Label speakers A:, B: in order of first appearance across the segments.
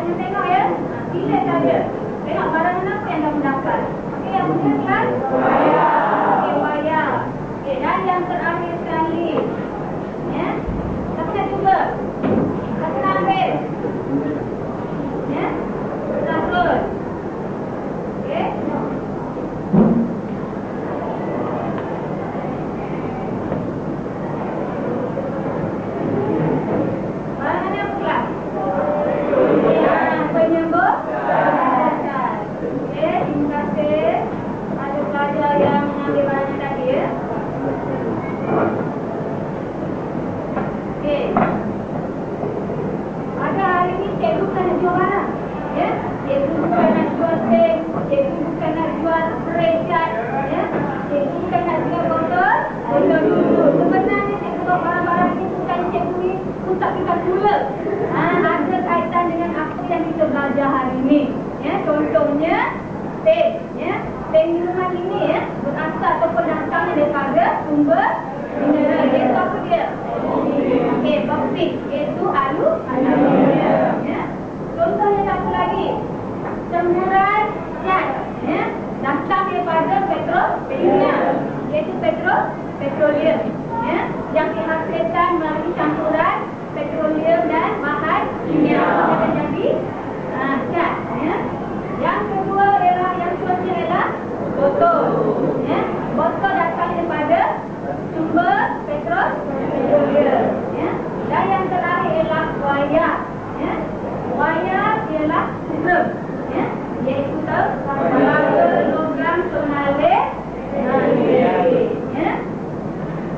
A: Jangan tengok ya. Pilih saja. Tengok barang apa yang kamu dapat. Okey, yang punya kelas? Wayang. Okey, wayang. Okey, dan yang terakhir sekali. Ya. Siapa nak cuba? Siapa nak ambil? Ya. Terus. Okey. Ada kaitan dengan apa yang kita belajar hari ini. Ya, contohnya pen. Ya, pen minuman ini ya berasal ataupun datangnya daripada sumber mineral. Iaitu apa dia? Okey, bauxit. Iaitu aluminium. Ya. Contohnya apa lagi? Semburan cat. Ya, datang daripada petroleum. Iaitu petroleum. Ya, yang dihasilkan melalui campuran petroleum dan bahan kimia akan jadi cat. Ya. Yang kedua ialah yang seterusnya ialah botol. Ya. Botol datang daripada sumber petroleum. Ya. Dan yang terakhir ialah wayar. Ya. Wayar ialah drum. Ya. Iaitu tenaga logam pengalih. Ya.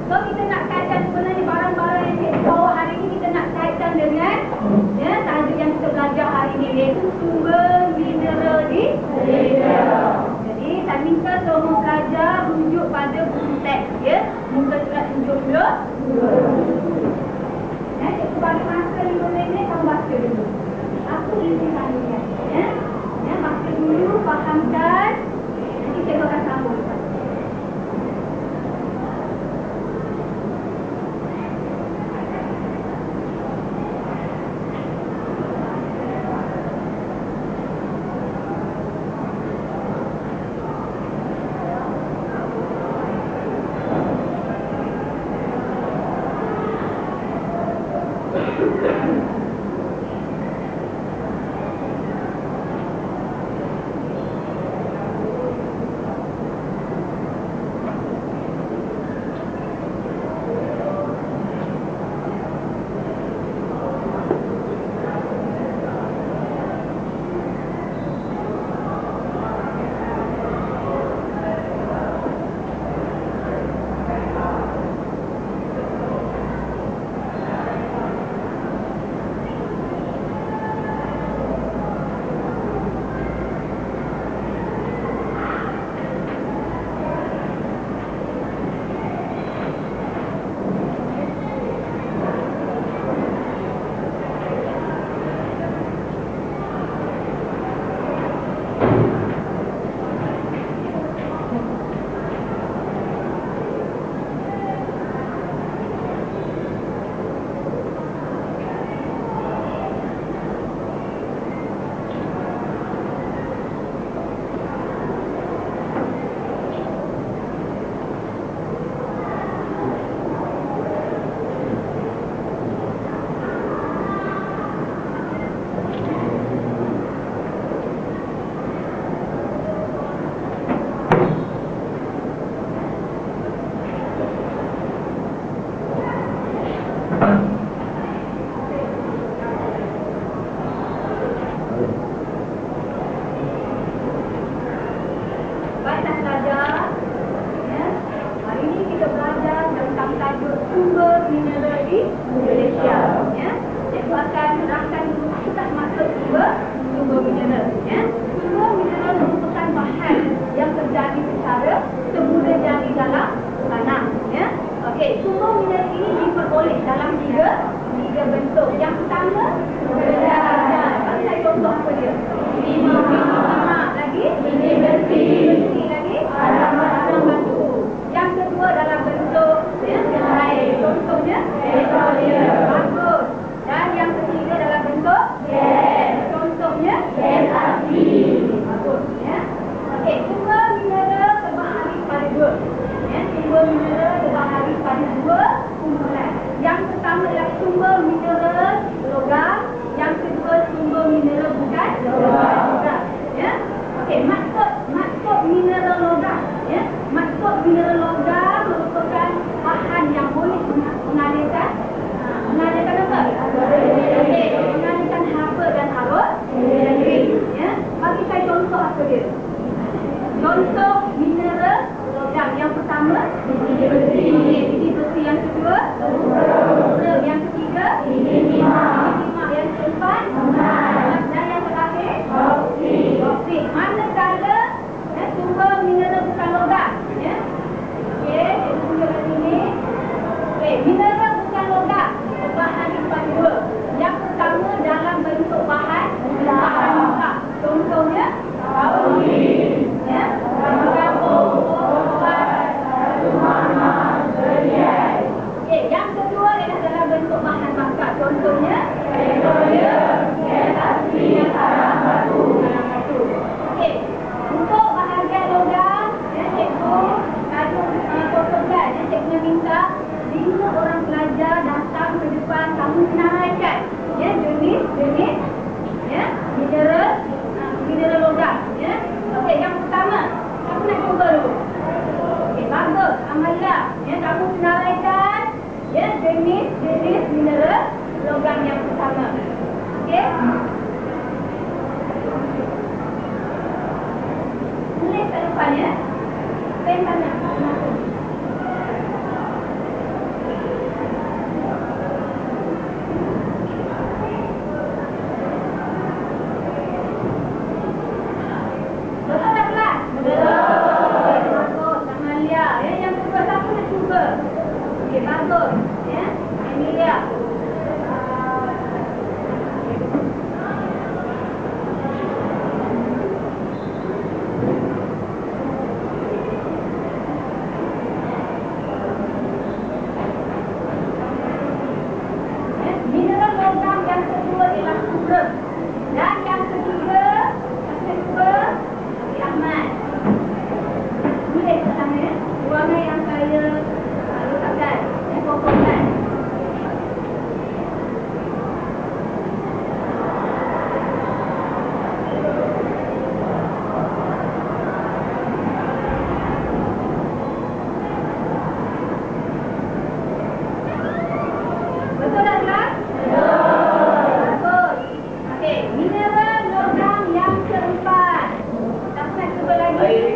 A: So kita nak kaitkan sebenarnya barang-barang yang kita bawa hari ini, kita nak kaitkan dengan ya, tajuk yang kita belajar hari ini, iaitu sumber mineral di Malaysia. Jadi saya minta semua pelajar rujuk pada buku teks ya, muka surat 72. Ya, cikgu bagi masa 5 minit, kamu baca dulu. Apa isi kalian? Ya, ya, baca dulu, fahamkan. Nanti cikgu akan sambung.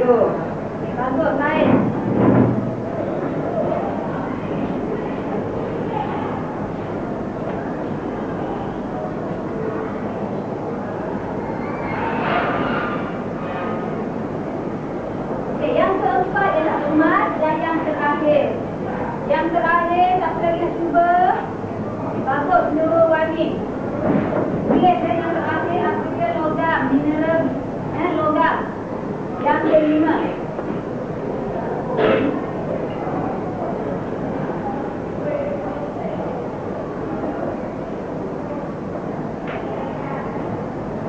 A: tujuh. Bagus, baik. Yang keempat ialah emas dan yang terakhir. Yang terakhir, tak lagi nak cuba. Bagus, seluruh warni. Okey, dan yang terakhir, apabila logam, mineral, logam. Yang kelima.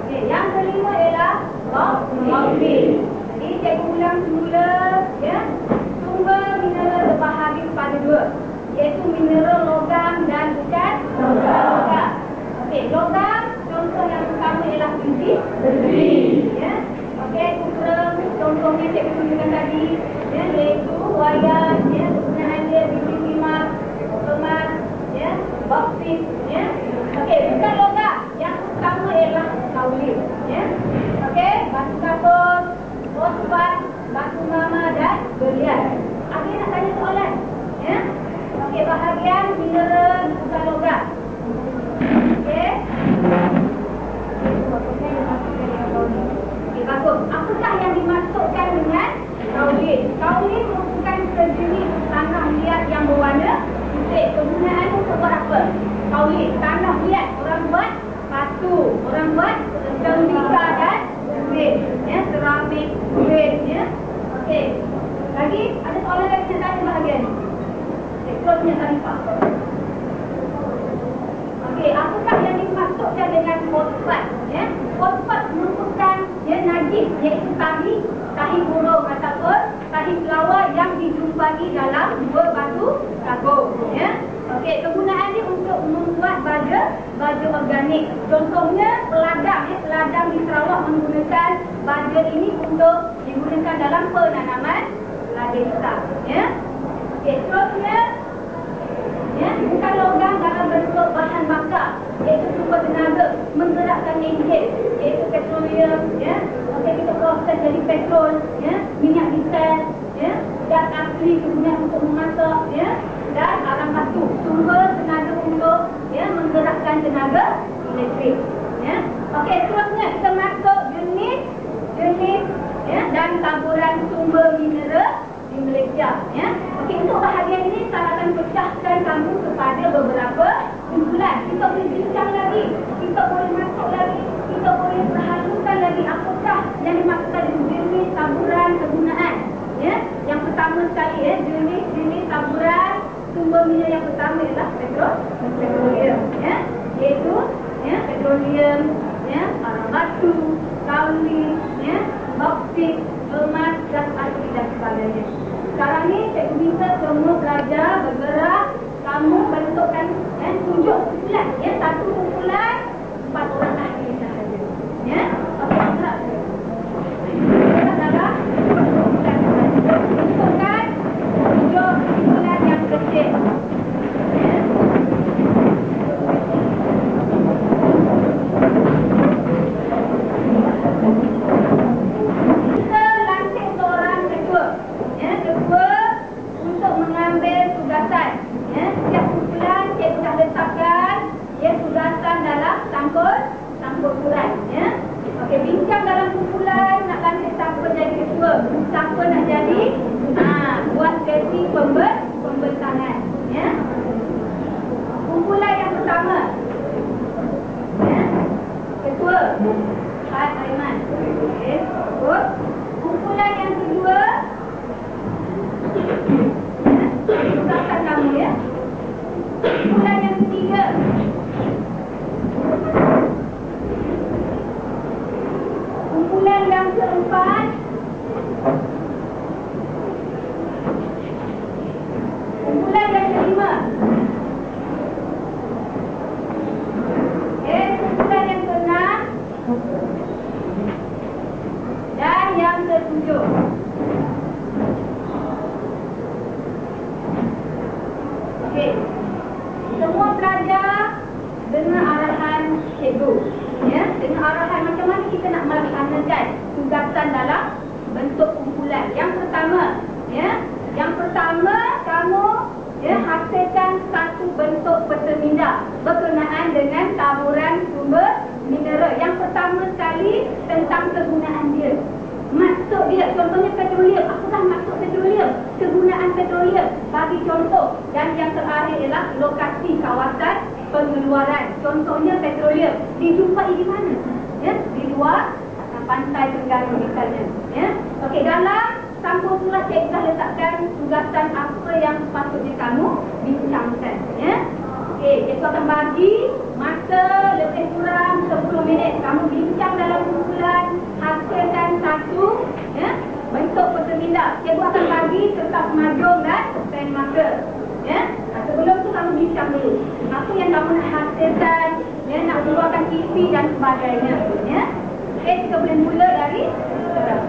A: Okey, yang kelima ialah bauksit. Jadi cikgu ulang semula, ya. Sumber mineral terbahagi kepada dua, iaitu mineral logam dan bukan logam. Okey, logam contoh yang pertama ialah besi. Ya. Okey, contohnya cikgu tunjukkan tadi, ya, iaitu wayar, ya, penggunaan dia besi timah, emas, ya, bauksit, ya. Okey, bukan logam. Yang pertama ialah kaolin, ya. Okey, batu kapur, fosfat, batu mama dan berlian. Ada yang nak tanya soalan? Ya? Okey, bahagian mineral bukan logam. Okey. Okey, bagus. Apakah yang dimasukkan dengan kaolin? Kaolin merupakan sejenis tanah liat yang berwarna putih. Kegunaan untuk buat apa? Kaolin, tanah liat. Orang buat batu, orang buat tembika dan kulit, ya, keramik, kulit, ya. Okey. Lagi ada soalan lagi nak tanya bahagian ni? Terusnya Tarifah. Okey, apakah yang dimaksudkan dengan fosfat? Ya, fosfat merupakan, ya, najis, iaitu tahi burung ataupun tahi kelawar yang dijumpai dalam dua batu kapur. Ya. Okey, kegunaan dia untuk membuat baja organik. Contohnya peladang, ya, peladang di Sarawak menggunakan baja ini untuk digunakan dalam penanaman lada hitam. Ya. Okey, seterusnya, ya, bukan logam dalam bentuk bahan bakar, iaitu sumber tenaga menggerakkan enjin, iaitu petroleum, ya. Okey, kita proses jadi petrol, ya, minyak diesel, ya, gas asli kegunaan untuk memasak, ya, dan arang batu, sumber tenaga untuk, ya, menggerakkan tenaga elektrik, ya. Okey, seterusnya kita masuk jenis, ya, dan taburan sumber mineral di Malaysia, ya. Okey, untuk bahagian ini saya akan pecahkan kamu kepada beberapa kumpulan. Kita boleh bincang lagi, kita boleh masuk lagi, kita boleh perhalukan lagi apakah yang dimaksudkan jenis taburan kegunaan, ya. Yang pertama sekali, ya, jenis taburan sumber mineral yang pertama ialah petroleum, ya, iaitu, ya, petroleum, ya, arang batu, kaolin, ya, bauksit, emas, gas asli dan sebagainya. Sekarang ni cikgu minta semua pelajar bergerak, kamu bentukkan, ya, tunjuk kumpulan, ya, satu kumpulan 4 orang ahli sahaja, ya. Okey, gerak. Kita adalah kumpulan sahaja. Bentukkan tunjuk kumpulan yang kecil, ya. Kita lantik seorang ketua, ya, ketua untuk mengambil tugasan, ya. Setiap kumpulan cikgu dah letakkan, ya, tugasan dalam tangkul surat, ya. Okey, bincang dalam kumpulan nak lantik siapa jadi ketua, siapa nak jadi, buat sesi pembentangan, ya. Kumpulan yang pertama, ya, ketua Pak Aiman. Okey, bagus. Kumpulan yang kedua, ya, tugasan kamu, ya. Kumpulan yang ketiga, kumpulan yang keempat, kumpulan yang kelima, kumpulan yang keenam, dan yang ketujuh. Okey, semua pelajar dengar arahan cikgu, ya. Dengar arahan macam mana kita nak melaksanakan tugasan dalam bentuk kumpulan. soalan. Yang pertama, ya. Yang pertama, kamu hasilkan satu bentuk peta minda berkenaan dengan taburan sumber mineral. Yang pertama sekali tentang kegunaan dia. Maksud dia, contohnya petroleum. Apakah maksud petroleum? Kegunaan petroleum. Bagi contoh. Dan yang terakhir ialah lokasi kawasan pengeluaran. Contohnya petroleum. Dijumpai di mana? Ya, di luar pantai Terengganu misalnya. Ya. Okey, dalam sampul surat cikgu telah letakkan tugasan apa yang sepatutnya kamu bincangkan. Ya. Okey, cikgu akan bagi masa lebih kurang 10 minit. Kamu bincang dalam kumpulan, hasilkan satu bentuk peta minda. Cikgu akan bagi kertas majung dan pen marker. Ya. Sebelum tu kamu bincang dulu. Apa yang kamu nak hasilkan, nak keluarkan isi dan sebagainya. Ya. Okey, kita boleh mula dari sekarang.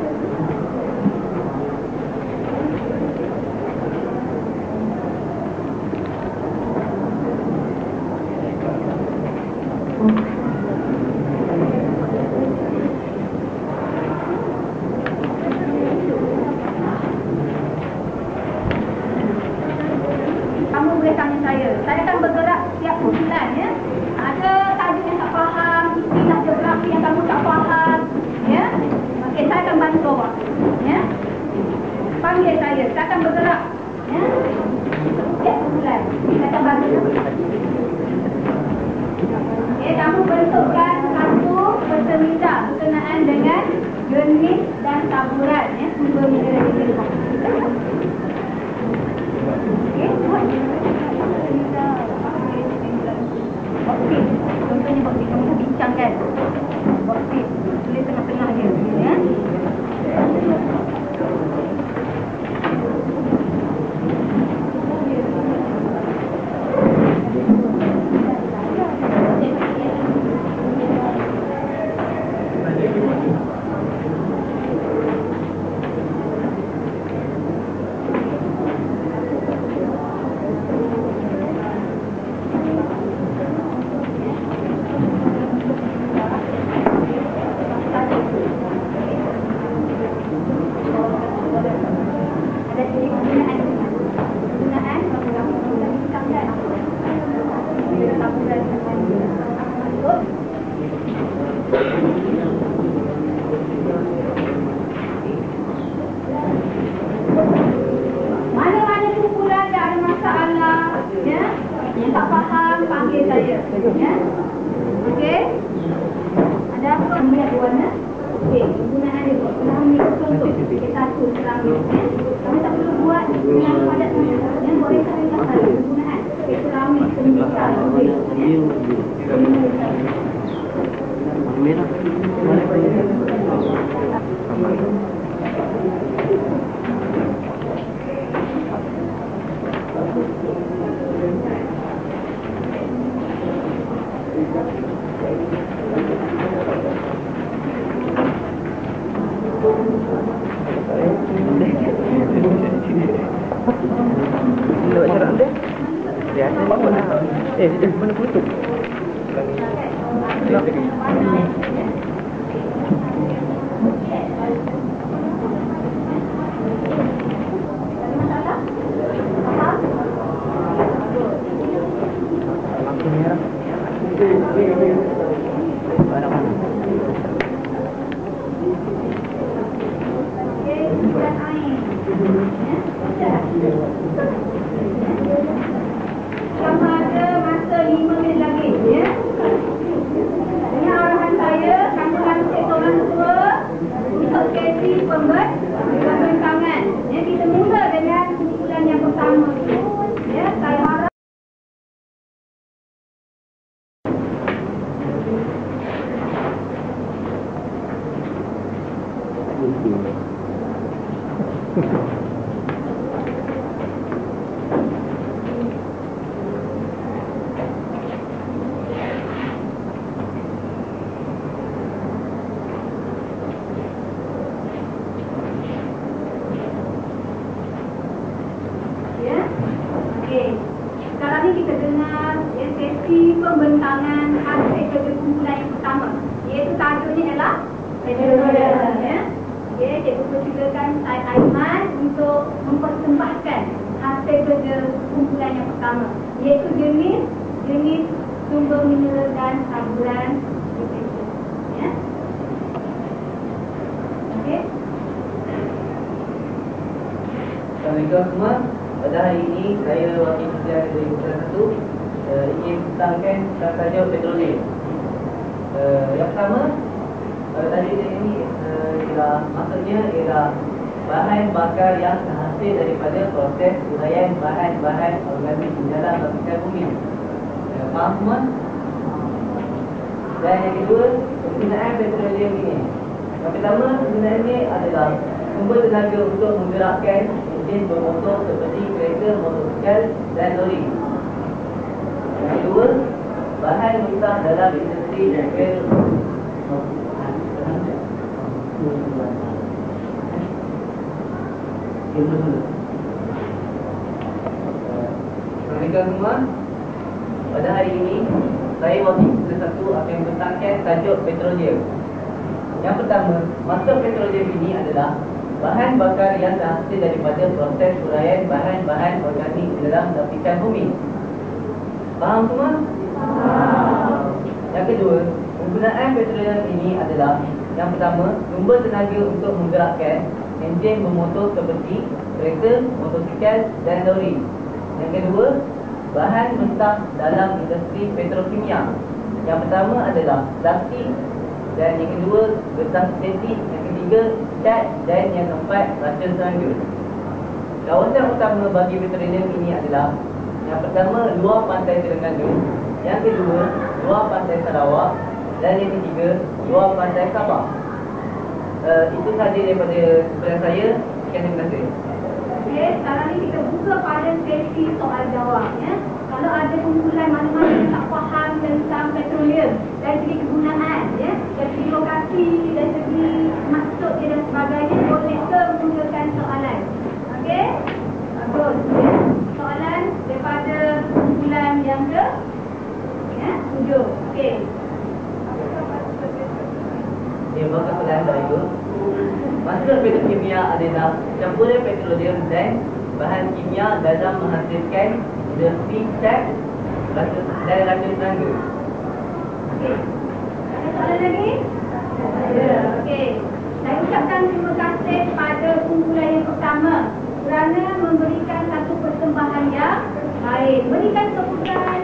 B: Mana tutup?
A: Ya, cikgu persilakan Syed Aiman untuk mempersembahkan hasil kerja kumpulan yang pertama, iaitu jenis sumber mineral dan taburan nutrisi. Ya. Okey.
B: Assalamualaikum semua. Pada hari ini saya wakil ketua dari kumpulan 1 ingin tentangkan tentang tajuk petroleum. Yang pertama, tadi ini ialah maksudnya ialah bahan bakar yang terhasil daripada proses uraian bahan-bahan organik di dalam lapisan bumi. Faham semua? Dan yang kedua, penggunaan petroleum ini. Yang pertama, penggunaannya adalah sumber tenaga untuk menggerakkan enjin bermotor seperti kereta, motosikal dan lori. Yang kedua, bahan mentah dalam industri dan Assalamualaikum semua. Pada hari ini saya wakil ketua 1 akan membentangkan tajuk petroleum. Yang pertama, maksud petroleum ini adalah bahan bakar yang terhasil daripada proses uraian bahan-bahan organik di dalam lapisan bumi. Faham semua? Yang kedua, penggunaan petroleum ini adalah yang pertama, sumber tenaga untuk menggerakkan enjin bermotor seperti kereta, motosikal dan lori. Yang kedua, bahan mentah dalam industri petrokimia. Yang pertama adalah plastik, dan yang kedua getah sintetik, yang ketiga cat, dan yang keempat racun serangga. Kawasan utama bagi petroleum ini adalah yang pertama, luar pantai Terengganu, yang kedua, luar pantai Sarawak, dan yang ketiga, luar pantai Sabah. Itu sahaja daripada kumpulan saya. Terima kasih.
A: Okey, sekarang ni kita buka pada sesi soal jawab, ya. Kalau ada kumpulan mana-mana yang tak faham tentang petroleum dari segi kegunaan, ya, dari segi lokasi, dari segi maksud dia dan sebagainya, boleh ke menggunakan soalan. Okey? Bagus. Ya. Soalan daripada kumpulan yang ke 7. Okey.
B: Maka soalan saya, maksud petrokimia adalah campuran petroleum dan bahan kimia dalam menghasilkan industri cat dan racun serangga.
A: Okey. Ada soalan lagi? Ada. Okey. Saya ucapkan terima kasih pada kumpulan yang pertama kerana memberikan satu persembahan yang baik. Berikan tepukan.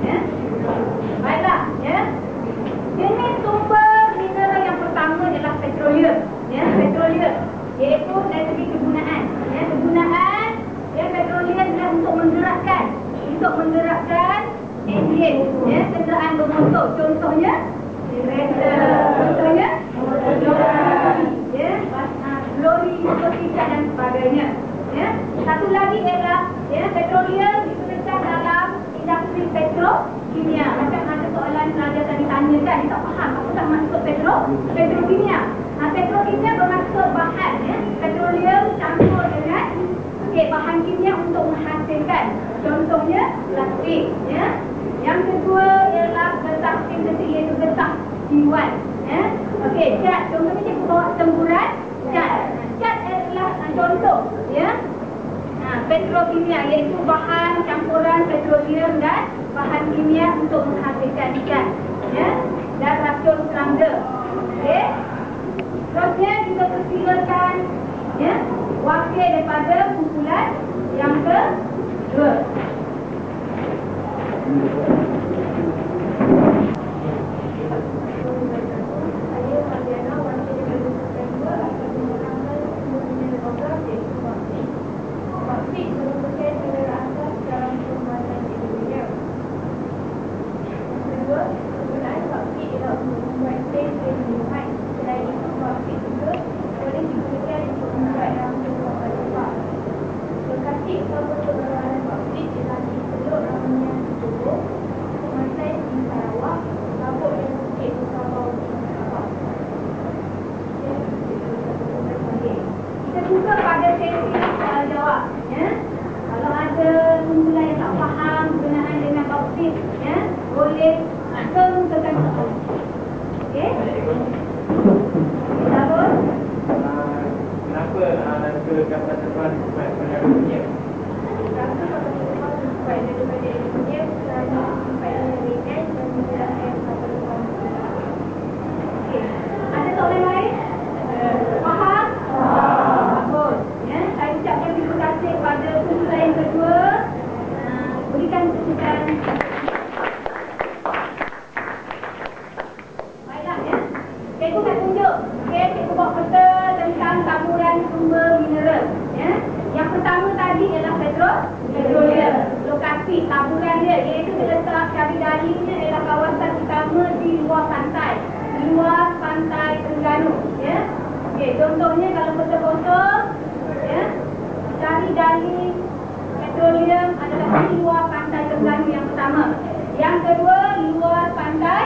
A: Ya. Baiklah, ya. Jenis sumber mineral yang pertama adalah petroleum. Ya, petroleum. Iaitu dari segi kegunaan. Ya, kegunaan ya, petroleum adalah untuk menggerakkan enjin, ya, kenderaan bermotor. Contohnya kereta, contohnya ya, lori, motosikal dan sebagainya. Ya, satu lagi ialah ya, petroleum digunakan dalam industri petrokimia. Macam ada soalan pelajar tadi tanyakan, dia tak faham apa maksud petrokimia. Petrokimia bermaksud bahan, ya, petroleum campur dengan bahan kimia untuk menghasilkan. Contohnya plastik, ya. Yang kedua ialah getah sintetik, iaitu getah T1, ya. Okey, cat. Contohnya cikgu bawa semburan cat. Cat adalah contoh, ya. Petrokimia iaitu bahan campuran petroleum dan bahan kimia untuk menghasilkan cat, ya, dan racun serangga. Okey. Seterusnya kita persilakan, ya, wakil daripada kumpulan yang kedua. Saya Fabiana, wakil daripada kumpulan 2 akan menerangkan sumber program iaitu bauxit. Bauxit merupakan mineral asas dalam pembuatan aluminium. Yang kedua, penggunaan bauxit ialah untuk membuat pen dan minuman. Selain itu, bauxit juga boleh digunakan untuk membuat rambut kapal terbang. Lokasi utama pengeluaran bauxit ialah di Teluk Ramian Johor, berikan kesukaan. Baiklah ya. Cikgu nak tunjuk. Okey, cikgu buat peta tentang taburan sumber mineral. Ya. Yang pertama tadi ialah petroleum. Lokasi taburan dia iaitu terletak cari dalihnya ialah kawasan utama di luar pantai. Luar pantai Terengganu. Ya. Okey, contohnya kalau peta kosong, ya, cari dalih petroleum adalah di luar pantai Terengganu yang pertama. Yang kedua, luar pantai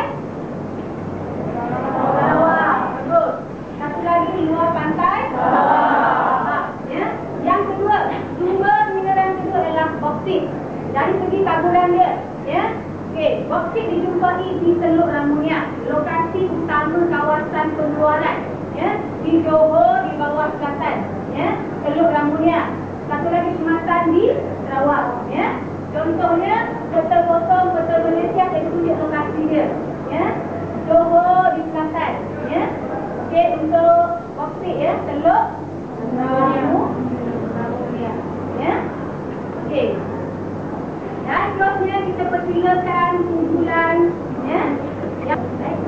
A: Sarawak. Terus. Satu lagi luar pantai Sarawak. Ya. Yang kedua, sumber mineral kedua adalah boksit. Dari segi taburan dia, ya. Okey, boksit dijumpai di Teluk Lamunia, lokasi utama kawasan pengeluaran, ya, di Johor di bawah selatan, ya, Teluk Lamunia. Satu lagi Sematan di Sarawak, ya. Contohnya peta kosong peta Malaysia saya tunjuk lokasi dia, ya. Johor di selatan, ya. Okey, untuk boksit, ya, Teluk Lamunia, ya. Okey. Dan terusnya kita persilakan kumpulan, ya. Yang baik.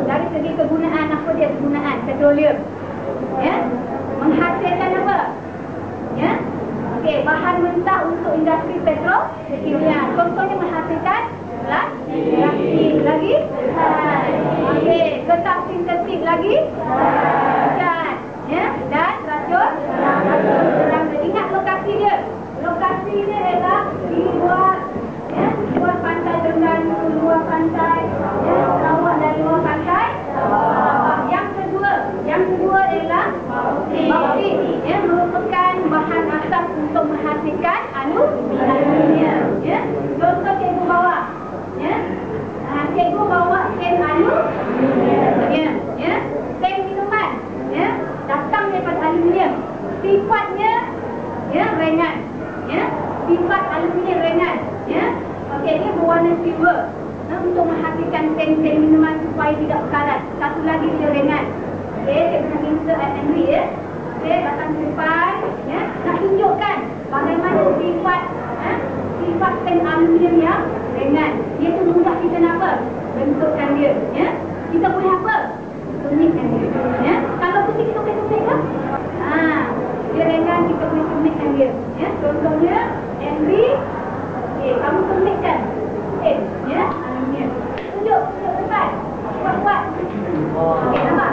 A: Dari segi kegunaan apa petroleum. Ya. Menghasilkan apa? Ya. Okey, bahan mentah untuk industri petrokimia. Contohnya menghasilkan plastik lagi. Okey, getah sintetik lagi. Cat. Ya, dan racun. Ingat lokasi dia. Lokasi dia ialah di luar, ya, luar pantai Terengganu, luar pantai, ya, Sarawak dan luar pantai. Yang kedua ialah bauksit, ya, merupakan bahan asas untuk menghasilkan aluminium. Ya, contoh cikgu bawa, ya, cikgu bawa sen aluminium, ya, sen minuman, ya, datang daripada aluminium. Sifatnya, ya, ringan, ya, sifat aluminium ringan, ya. Okey, dia berwarna silver, untuk menghasilkan sen minuman supaya tidak berkarat. Satu lagi dia ringan. Okey, cikgu nak minta Henry, ya. Okey, datang ke depan, ya, nak tunjukkan bagaimana sifat sen aluminium yang ringan. Dia tu mudah kita nak apa? Bentukkan dia, ya. Kita boleh apa? Tunikkan dia, ya. Kalau putih kita boleh tunik ke? Dia ringan, kita boleh tunikkan dia, ya. Contohnya Henry, okey, kamu tunikkan sen, ya, aluminium. Tunjuk depan. Kuat-kuat. Okey, nampak?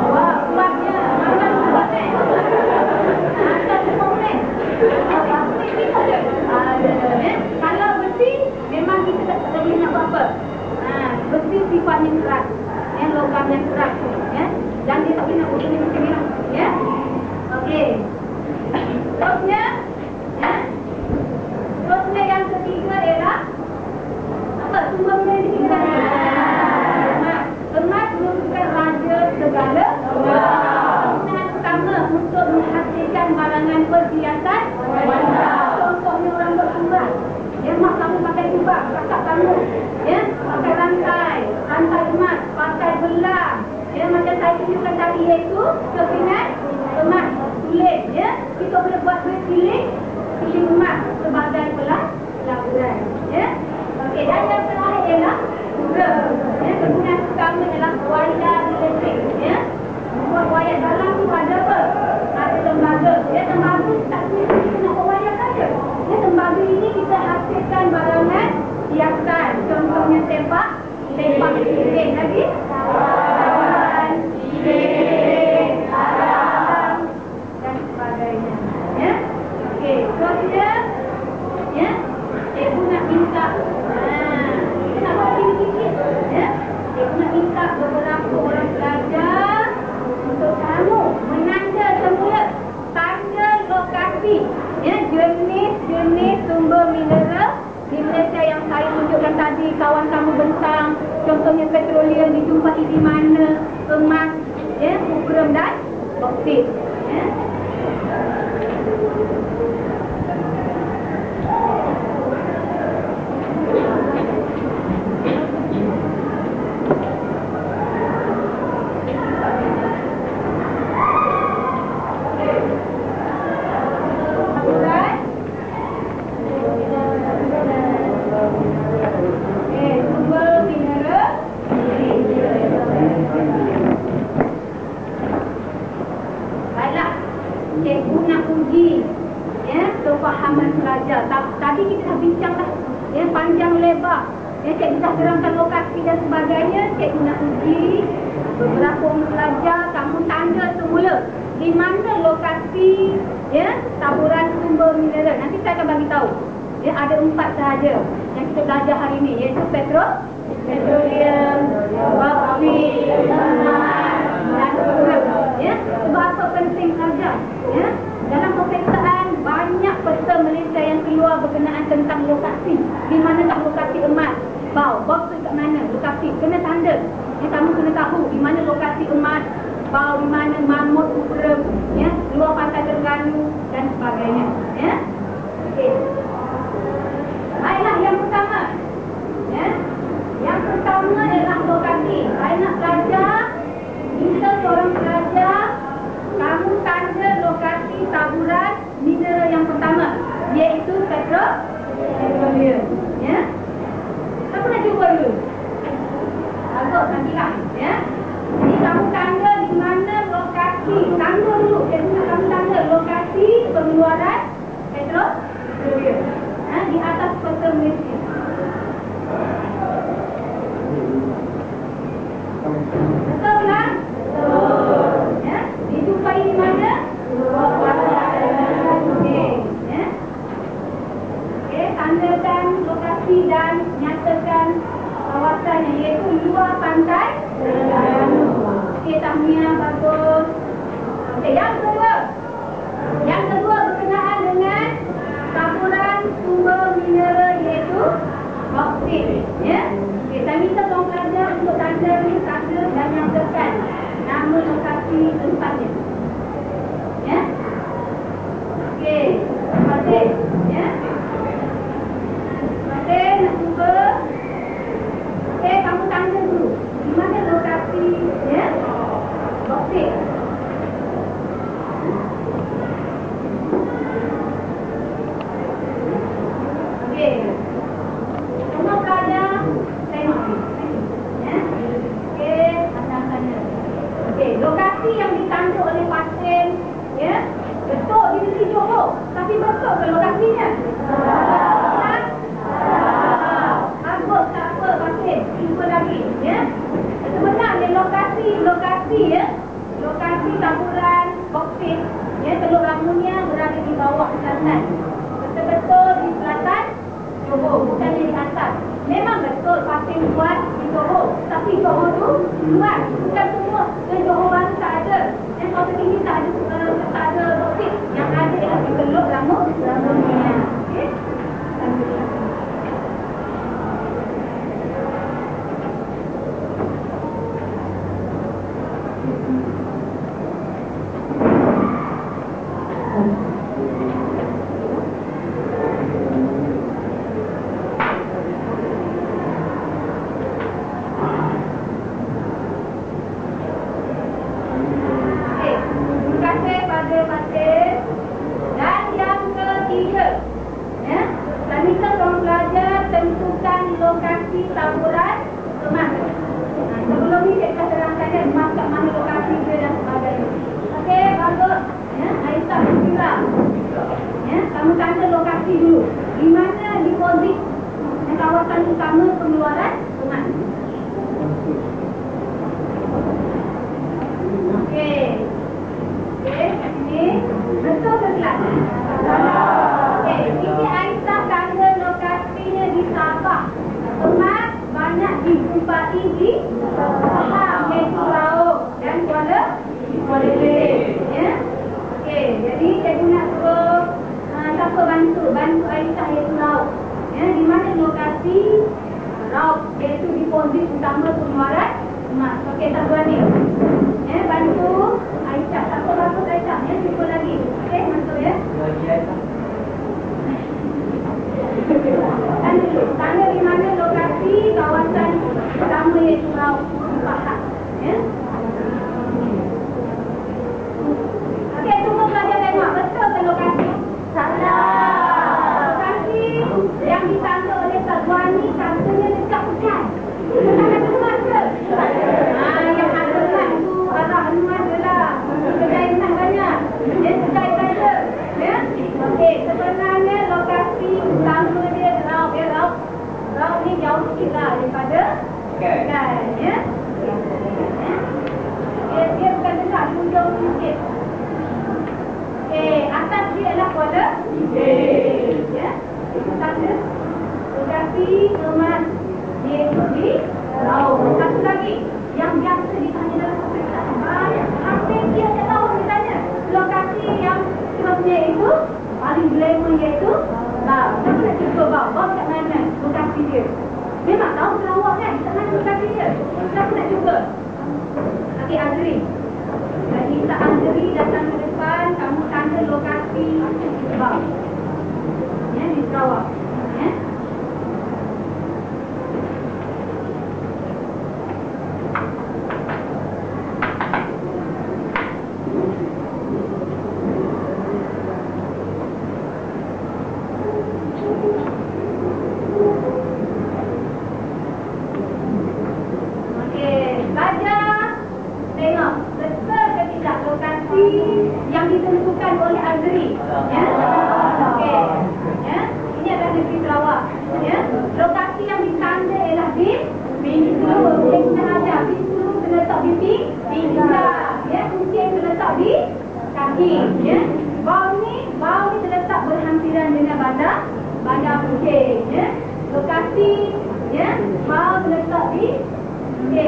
A: Wah, kuatnya. Macam kuat, kan? Macam semua boleh. Plastik kita je. Kalau besi, memang kita tak boleh nak buat apa. Besi sifatnya keras. Ya, logam yang keras. Ya. Dan dia tak boleh nak buat macam ni. Ya. Okey. Terusnya, ya. Terusnya yang ketiga ialah apa? Sumber mineral yang ketiga. Emas merupakan raja segala penggunaan utama untuk menghasilkan barangan perhiasan wanita. Contohnya orang bersumbang. Ya, mak kamu pakai jubah, kakak kamu, ya, pakai rantai emas, pakai belang. Ya, macam saya tunjukkan tadi, iaitu kepingan emas, tulis, ya. Kita boleh buat siling emas sebagai pelaburan, ya. Okey, dan yang terakhir ialah urang. Ya, kegunaan utama ialah wayar elektrik, ya. Buat wayar dalam tu ada apa? Ada tembaga. Ya, tembaga tak semestinya kita nak buat wayar saja. Ya, tembaga ini kita hasilkan barangan hiasan. Contohnya tempat cincin lagi. Cincin, sarang dan sebagainya. Ya. Okey, terusnya, ya, cikgu nak minta nak buat sikit-sikit, ya. Cikgu nak minta beberapa orang pelajar untuk kamu menanda semula tanda lokasi, ya, jenis-jenis sumber mineral di Malaysia yang saya tunjukkan tadi. Kawan kamu bentang, contohnya petroleum dijumpai di mana, emas, ya, ukrum dan bauksit, ya. Cikgu nak uji, ya, kefahaman pelajar. Tadi kita dah bincang dah, ya, panjang lebar. Ya, cikgu dah terangkan lokasi dan sebagainya. Cikgu nak uji beberapa orang pelajar, kamu tanda semula di mana lokasi, ya, taburan sumber mineral. Nanti saya akan bagi tahu. Ya, ada 4 sahaja yang kita belajar hari ini, iaitu petroleum, bauksit, emas dan urang. Ya, sebab apa penting pelajar? Ya, dalam peperiksaan banyak peserta Malaysia yang keluar berkenaan tentang lokasi. Di manakah lokasi emas? Bauksit kat mana? Lokasi kena tanda. Ya, kamu kena tahu di mana lokasi emas, di mana mamut, urang, ya, luar pantai Terengganu dan sebagainya. Ya. Okey. Baiklah, yang pertama. Ya. Yang pertama adalah lokasi. Saya nak belajar, minta seorang pelajar, kamu tanda lokasi taburan mineral yang pertama, iaitu petroleum. Ya. Aku nak cuba dulu. Agak nantilah, ya. Jadi kamu tanda di mana bagus. Okey, yang kedua. Yang kedua berkenaan dengan campuran sumber mineral iaitu boksit. Ya. Okey, saya minta tuan pelajar untuk tanda dan nyatakan nama lokasi tempatnya. Ya. Okey, terima kasih. Ya. Okey, nak cuba. Okey, kamu tanda dulu. Di mana lokasi ya? Boksit. Okey. Semua pelajar tengok ni. Ya. Okey, tanda-tanda. Okey, lokasi yang ditanda oleh pasien ya. Betul di negeri Johor. Tapi betul ke lokasinya? Bagus tak apa pasien. Cuba lagi ya. Sebenarnya lokasi ya. Lokasi taburan boksit ya, telur amonia berada di bawah selatan. Betul-betul di selatan Johor, bukannya di atas. Memang betul pasien buat di Johor, tapi Johor tu luas. Bukan semua Johor baru tak ada. Dan kalau tinggi tak ada boksit. Yang ada ialah di telur amonia. Okey.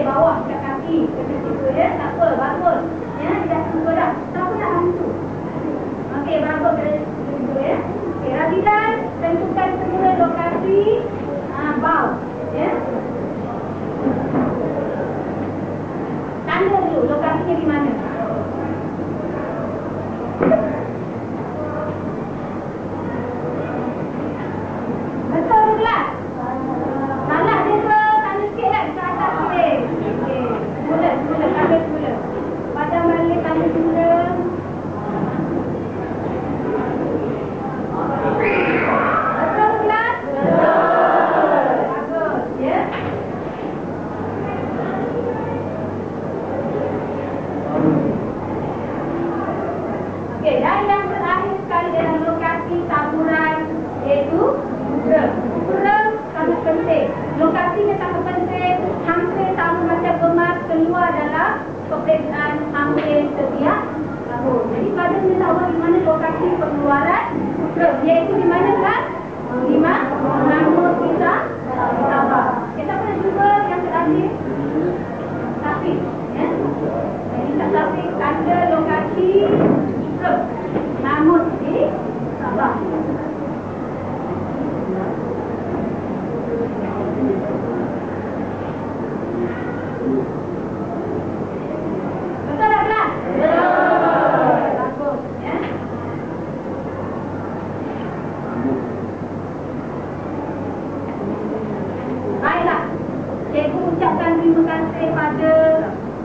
A: Bawah kat kaki, kaki situ ya, tak apa, bagus. Ya. perbezaan hampir setiap tahun. Jadi pada mengetahui di mana lokasi pengeluaran sukra, iaitu di mana kan? Di mana kita Sabah. Kita pernah cuba yang terakhir tapi jadi tapi ada lokasi sukra namun di Sabah. Betul tak kelas? Betul. Bagus ya. Baiklah. Cikgu ucapkan terima kasih pada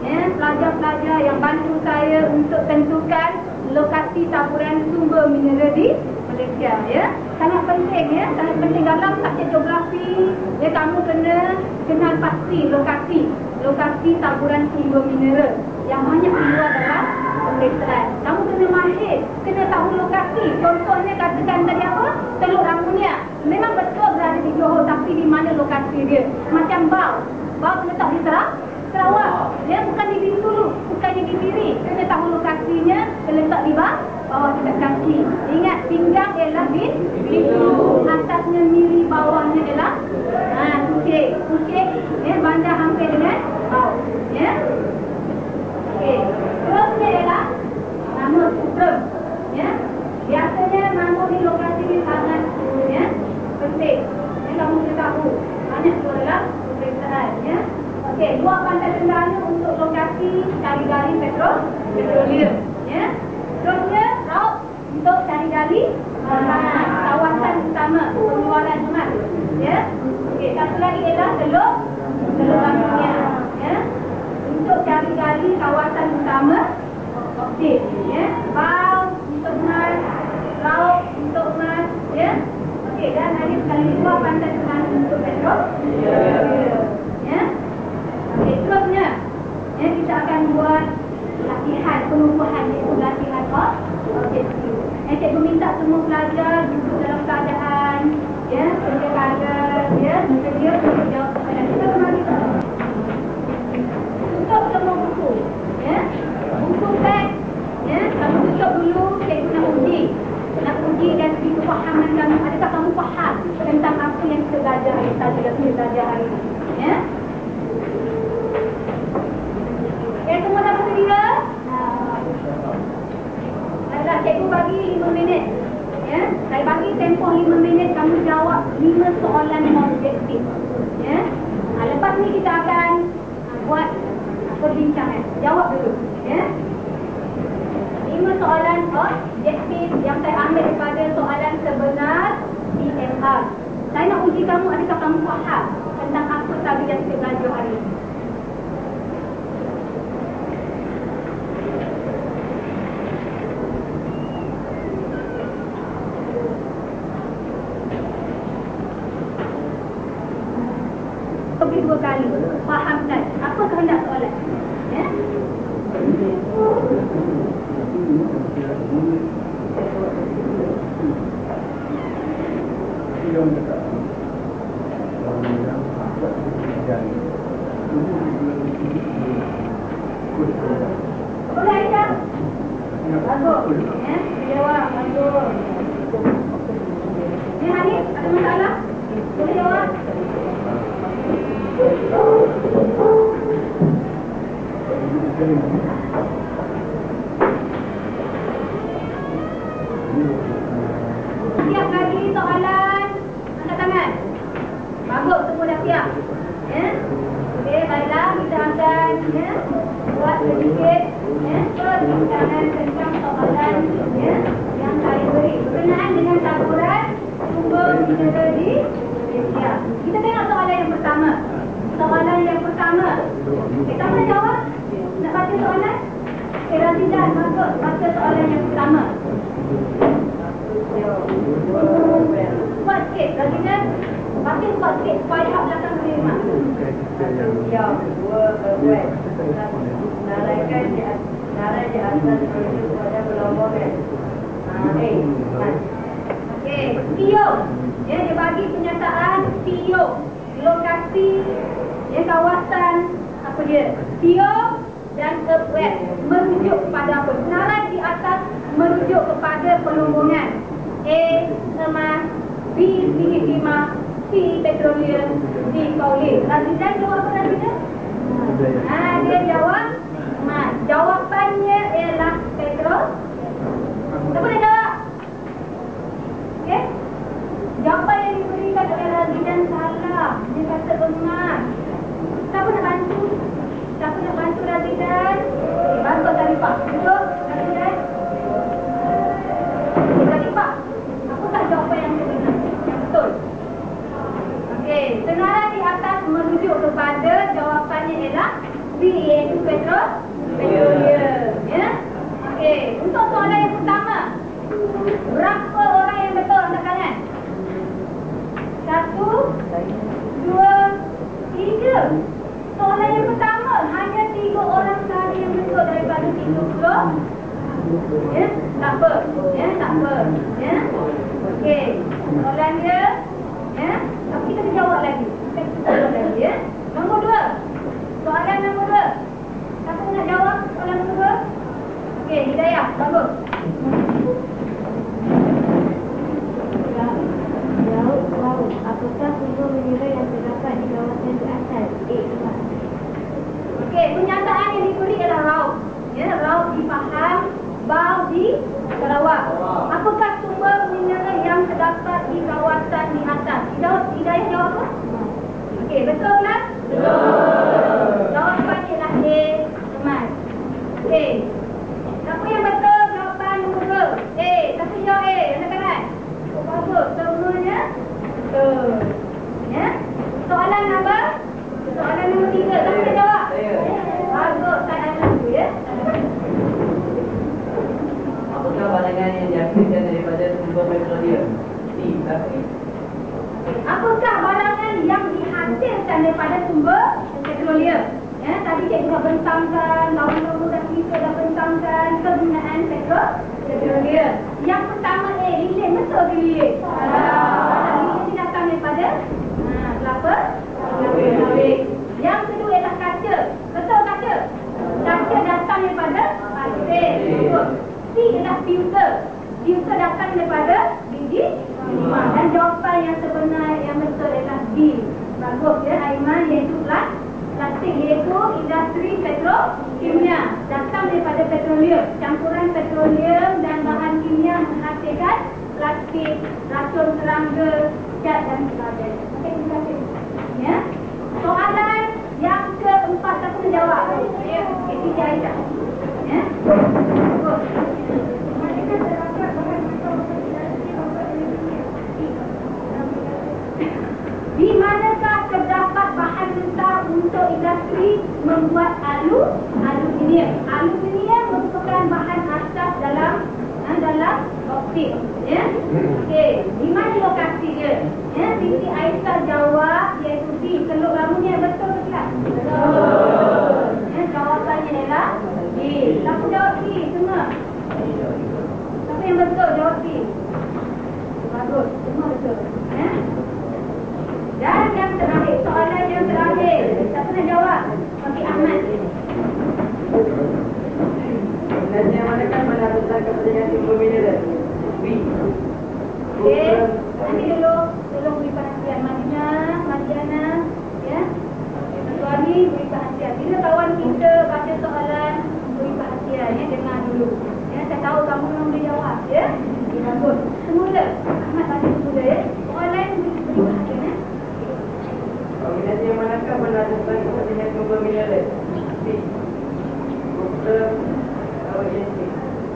A: pelajar-pelajar yang bantu saya untuk tentukan lokasi taburan sumber mineral di Malaysia ya. Sangat penting ya, sangat penting dalam subjek geografi ya, kamu kena kenal pasti lokasi taburan sumber mineral yang banyak keluar dalam pemeriksaan. Kamu kena mahir, kena tahu lokasi. Contohnya katakan tadi apa? Teluk Ramunia. Memang betul berada di Johor, tapi di mana lokasi dia? Macam Bau terletak di Sarawak. Dia bukan di Bintulu, bukannya di Miri. Kena tahu lokasinya, terletak di bawah dekat kaki. Ingat, pinggang ialah di Bintulu, atasnya Miri, bawahnya ialah Kucing. Bandar hampir dengan Bau. Ya. Okey. Terusnya ialah nama Sukra. Ya. Biasanya nama di lokasi ini sangat penting. Kamu kena tahu. Banyak tu adalah pemeriksaan. Ya. Okey, luar Pantai Terengganu untuk lokasi cari gali petroleum. Ya. Terusnya Raub untuk cari gali kawasan utama pengeluaran emas. Ya. Okey, satu lagi ialah Teluk Ramunia. Ya. Untuk cari gali kawasan utama okey. Ya. Bau untuk emas, Raub untuk emas. Ya. Okey, dan ada sekali luar Pantai Terengganu untuk petroleum. Ya. Okey, terusnya kita akan buat latihan pengukuhan, iaitu latihan objektif. Cikgu minta semua pelajar duduk dalam keadaan sedia kala, sedia untuk jawab soalan. Kita kembali tutup semua buku. Buku teks kamu tutup dulu. Cikgu nak uji dan segi kefahaman kamu. Adakah kamu faham tentang apa yang kita belajar hari tadi, yang kita belajar hari ini? Ya. Semua dah bersedia? Baiklah, cikgu bagi 5 minit. Ya, saya bagi tempoh 5 minit, kamu jawab 5 soalan objektif. Ya. Lepas ni kita akan buat perbincangan. Jawab dulu. Ya. 5 soalan objektif yang saya ambil daripada soalan sebenar CMR. Saya nak uji kamu, adakah kamu faham tentang apa tadi yang kita belajar hari ini? Pergi 2 kali, fahamkan apa kehendak soalan. Ya? Boleh Aisyah? Bagus. Ya, jawab. Bagus. Ni Hanif, ada masalah? Boleh jawab? Siap lagi soalan? Angkat tangan. Bagus, semua dah siap. Ya. Okey, baiklah, kita akan buat sedikit perbincangan tentang soalan yang saya beri berkenaan dengan taburan sumber mineral di Malaysia. Kita tengok soalan yang pertama. Kita boleh jawab? Nak baca soalan? Razidan, masuk baca soalan yang pertama. Kuat sikit, Razidan. Baca kuat sikit supaya hak belakang boleh dengar.
C: Yang dua berbuat naraikan narai di atas menuju kepada berlombokan.
A: Okey, PIO. Ya, dia bagi penyataan PIO. Lokasi kawasan apa dia? PIO dan earthquake merujuk kepada apa? Senarai di atas merujuk kepada pelumbungan. A. Emas, B. Minyak timah, C. Petroleum, D. Kaulin. Razidan jawab apa Razidan? Dia jawab emas. Jawapannya ialah petrol. Siapa nak jawab? Okey. Jawapan yang diberikan oleh Razidan salah. Dia kata emas. Siapa nak bantu? Siapa nak bantu Razidan? Bantu Zarifah. Duduk Razidan. Zarifah, apakah jawapan yang benar? Yang betul? Okey, senarai di atas merujuk kepada jawapannya ialah B, iaitu petroleum. Ya? Okey, untuk soalan yang pertama, berapa orang yang betul angkat tangan? 1, 2, 3. Soalan yang pertama, hanya 3 orang sahaja yang betul daripada 30. Ya, tak apa. Ya, tak apa. Ya. Okey. Soalan dia, ya. Tapi kita jawab lagi. Kita jawab lagi, ya. Nombor 2. Soalan nombor 2. Siapa nak jawab soalan nombor 2? Okey, Hidayah, bagus.
D: Laut. Apakah sumber mineral yang terdapat di kawasan di atas? A. Emas.
A: Okey, pernyataan yang diberi adalah raut. Ya, raut di Pahang, Bau di Sarawak. Apakah sumber mineral yang terdapat di kawasan di atas? Hidayah jawab apa? Okey, betul kan? Betul. Jawapan ialah A. Emas. Okey. Siapa yang betul jawapan nombor 2? A. Siapa jawab A? Anda kanan. Bagus, semuanya betul. Ya. Soalan apa? Soalan nombor 3. Siapa nak jawab?
B: Saya.
A: Bagus, saya ada dulu ya.
B: Apakah barangan yang dihasilkan daripada sumber petroleum? C. Saksi.
A: Apakah barangan yang dihasilkan daripada sumber petroleum? Ya, tadi cikgu dah bentangkan, lalu dah kita dah bentangkan kegunaan petroleum. Yang pertama A, lilin. Betul ke lilin? Lilin ni datang daripada kelapa sawit. Yang kedua ialah kaca. Betul kaca? Kaca datang daripada pasir. Betul. C ialah filter. Filter datang daripada biji timah. Dan jawapan yang sebenar yang betul ialah B. Bagus ya Aiman, iaitu plastik, iaitu industri petrokimia. Datang daripada petroleum. Campuran petroleum dan bahan kimia menghasilkan plastik, racun serangga, cat dan sebagainya. Okey, terima kasih. Ya. Soalan yang keempat, siapa nak jawab? Ya, Siti Aisyah. Ya. Bagus. Di manakah terdapat bahan mentah untuk industri membuat aluminium? Aluminium merupakan bahan asas dalam boksit. Ya. Okey, di mana lokasi dia? Ya, Siti Aisyah jawab iaitu B. Teluk Lamunya. Betul ke tidak? Betul. Ya, jawapannya ialah B. Siapa jawab B? Semua. Siapa yang betul jawab B? Bagus, semua betul. Ya. Dan yang terakhir, soalan yang terakhir. Siapa nak jawab? Okey, Ahmad.
C: Sebenarnya manakah mana tentang kepentingan sumber mineral? B.
A: Okey, nanti dulu tolong beri perhatian Madiana, ya. Satu hari beri perhatian. Bila kawan kita baca soalan, beri perhatian, ya. Dengar dulu. Ya, saya tahu kamu yang boleh jawab, ya. Okey, bagus. Semula, Ahmad baca semula, ya. Soalan beri perhatian, ya.
C: Kombinasi yang manakah mana tentang kepentingan sumber mineral? B.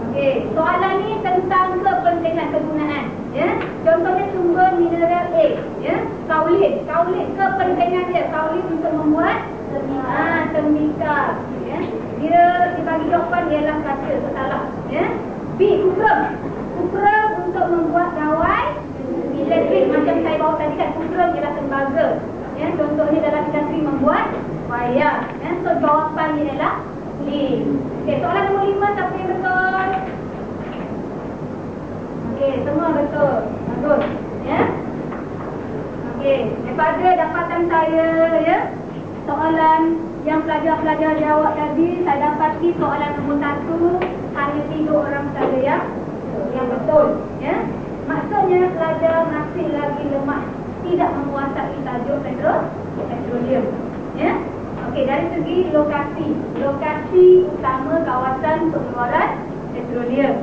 A: Okey, soalan ni tentang kepentingan kegunaan, ya. Contohnya sumber mineral A, ya. Kaulin kepentingan dia, kaulin untuk membuat tembikar, ya. Dia dibagi jawapan ialah kaca, salah, ya. B, kukrum untuk membuat gawai elektrik, macam saya bawa tadi kan. Kukrum ialah tembaga, ya. Contohnya dalam industri membuat wayar, ya. So jawapannya ialah B. Okey, soalan nombor 5, siapa yang betul? Okey, semua betul. Bagus, ya. Okey, daripada dapatan saya, ya, soalan yang pelajar-pelajar jawab tadi, saya pasti soalan nombor 1 hanya 3 orang saja yang betul. Ya. Maksudnya pelajar masih lagi lemah, tidak menguasai tajuk petroleum. Ya. Okey, dari segi lokasi utama kawasan pengeluaran petroleum.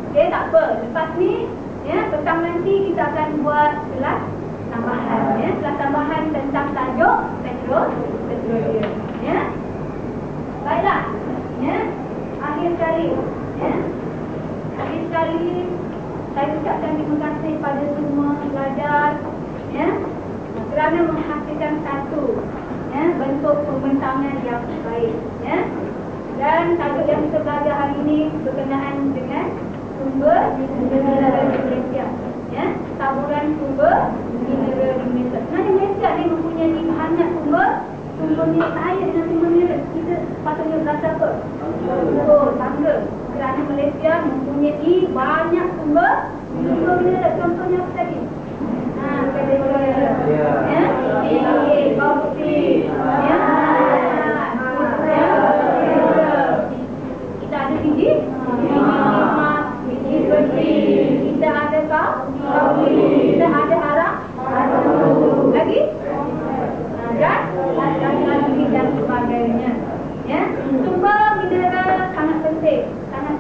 A: Okey, tak apa. Lepas ni, ya, petang nanti kita akan buat kelas tambahan, ya, kelas tambahan tentang tajuk petroleum. Ya. Baiklah. Ya. Akhir sekali, ya. Akhir sekali saya ucapkan terima kasih pada semua pelajar, ya, kerana menghasilkan satu, ya, bentuk pembentangan yang baik, ya. Dan tajuk yang kita belajar hari ini berkenaan dengan sumber mineral di Malaysia, ya, taburan sumber mineral di Malaysia. Sebenarnya Malaysia ni mempunyai banyak sumber mineral air dengan sumber mineral. Kita patutnya berasa apa? Oh, tangga. Kerana Malaysia mempunyai banyak sumber mineral. Contohnya apa tadi? Petroleum, ya, bauksit, ya, kita ada biji emas, biji besi, kita ada kawi, kita ada arang, lagi, dan sebagainya. Ya, sumber mineral sangat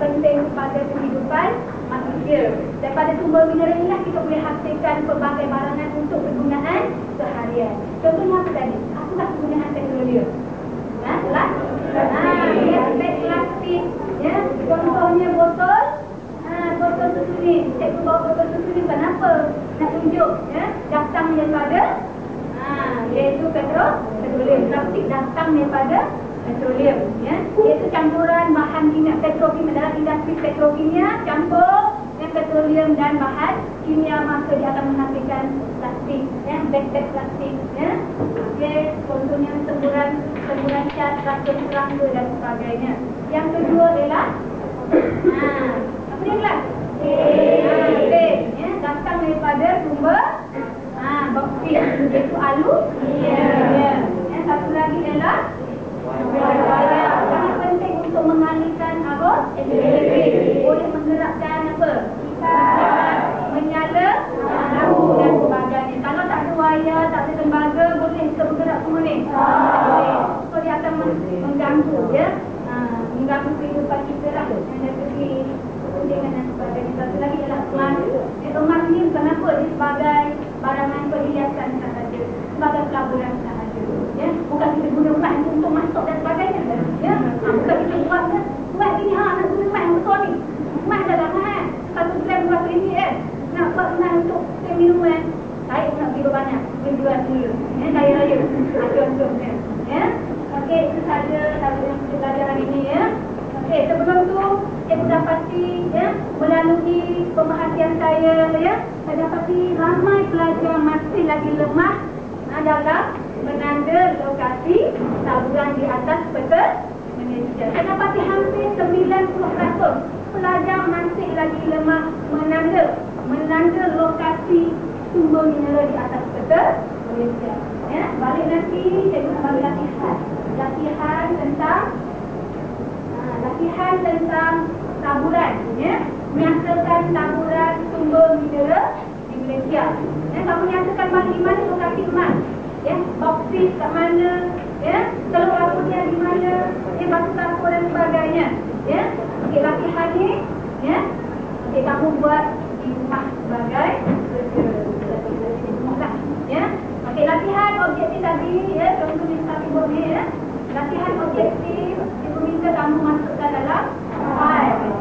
A: penting kepada kehidupan manusia. Daripada sumber mineral inilah kita boleh hasilkan pelbagai barangan untuk kegunaan seharian. Contohnya apa tadi? Apakah kegunaan petroleum? Plastik. Ya, contohnya botol. Botol susu ni. Cikgu bawa botol susu ni kenapa? Nak tunjuk, ya, datang daripada iaitu petroleum. Plastik datang daripada petroleum, ya, iaitu campuran bahan kimia petrokimia dalam industri petrokimia, campur dengan petroleum dan bahan kimia, maka dia akan menghasilkan plastik, ya, beg-beg plastik, ya. Okey, contohnya semburan cat, racun serangga dan sebagainya. Yang kedua ialah apa dia kelas? Ya, datang daripada sumber bauksit, iaitu aluminium. Yang satu lagi ialah sangat penting untuk mengalihkan arus elektrik, boleh menggerakkan apa? Menyala lampu dan sebagainya. Kalau tak ada wayar, tak ada tembaga, boleh kita bergerak semua ni? So dia akan mengganggu, ya, mengganggu kehidupan kita lah, dari segi kepentingan dan sebagainya. Satu lagi ialah emas. Emas ni kenapa dia sebagai barangan perhiasan sahaja, sebagai pelaburan sahaja, ya, bukan kita guna emas untuk masuk dan sebagainya, ya. Bukan kita buat ini, nak guna emas yang betul ni, emas dah mahal, 1 gram berapa ini, nak buat emas untuk minuman, saya nak beli banyak, jual semula, ya, kaya raya, contohnya, ya. Okey, itu saja yang kita belajar hari ini, ya. Okey, sebelum tu saya dapati, ya, melalui pemerhatian saya, ya, saya dapati ramai pelajar masih lagi lemah dalam menanda lokasi taburan di atas peta Malaysia. Saya dapati hampir 90% pelajar masih lagi lemah menanda lokasi sumber mineral di atas peta Malaysia. Ya, balik nanti saya guna bagi latihan tentang taburan, ya, menyatakan taburan sumber mineral di Malaysia. Ya, kamu nyatakan balik di mana lokasi emas, ya, bauksit kat mana, ya, telur apunya di mana, ya, batu kapur dan sebagainya, ya. Okey, latihan ni, ya, okey, kamu buat di rumah sebagai ya. Okey, latihan objektif tadi, ya, contohnya satu buat ni, ya. Latihan objektif ibu minta kamu masukkan dalam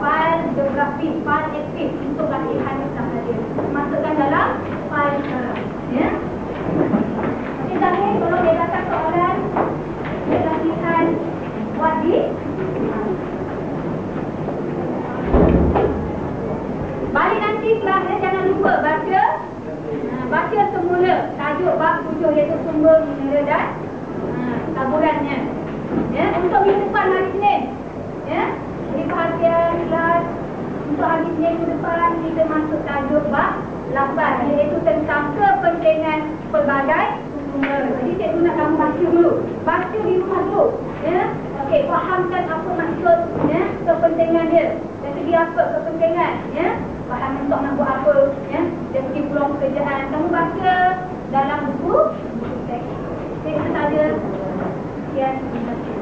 A: file geografi, file aktif untuk latihan ni sahaja. Masukkan dalam file sekarang, ya. Okey, Zahir, kalau dia datang soalan latihan buat di balik nanti kelasnya, jangan lupa baca semula tajuk bab 7 iaitu sumber mineral dan taburannya. Ya, untuk minggu depan hari Isnin, ya, beri perhatian kelas. Untuk hari Isnin minggu depan kita masuk tajuk bab 8 iaitu tentang kepentingan pelbagai sumber. Jadi cikgu nak kamu baca dulu. Baca di rumah dulu, ya. Okey, fahamkan apa maksud kepentingan dia. Dari segi apa kepentingan, ya? Faham untuk nak buat apa, ya? Dari segi peluang pekerjaan. Kamu baca dalam buku teks. Itu saja. Sekian. Terima kasih.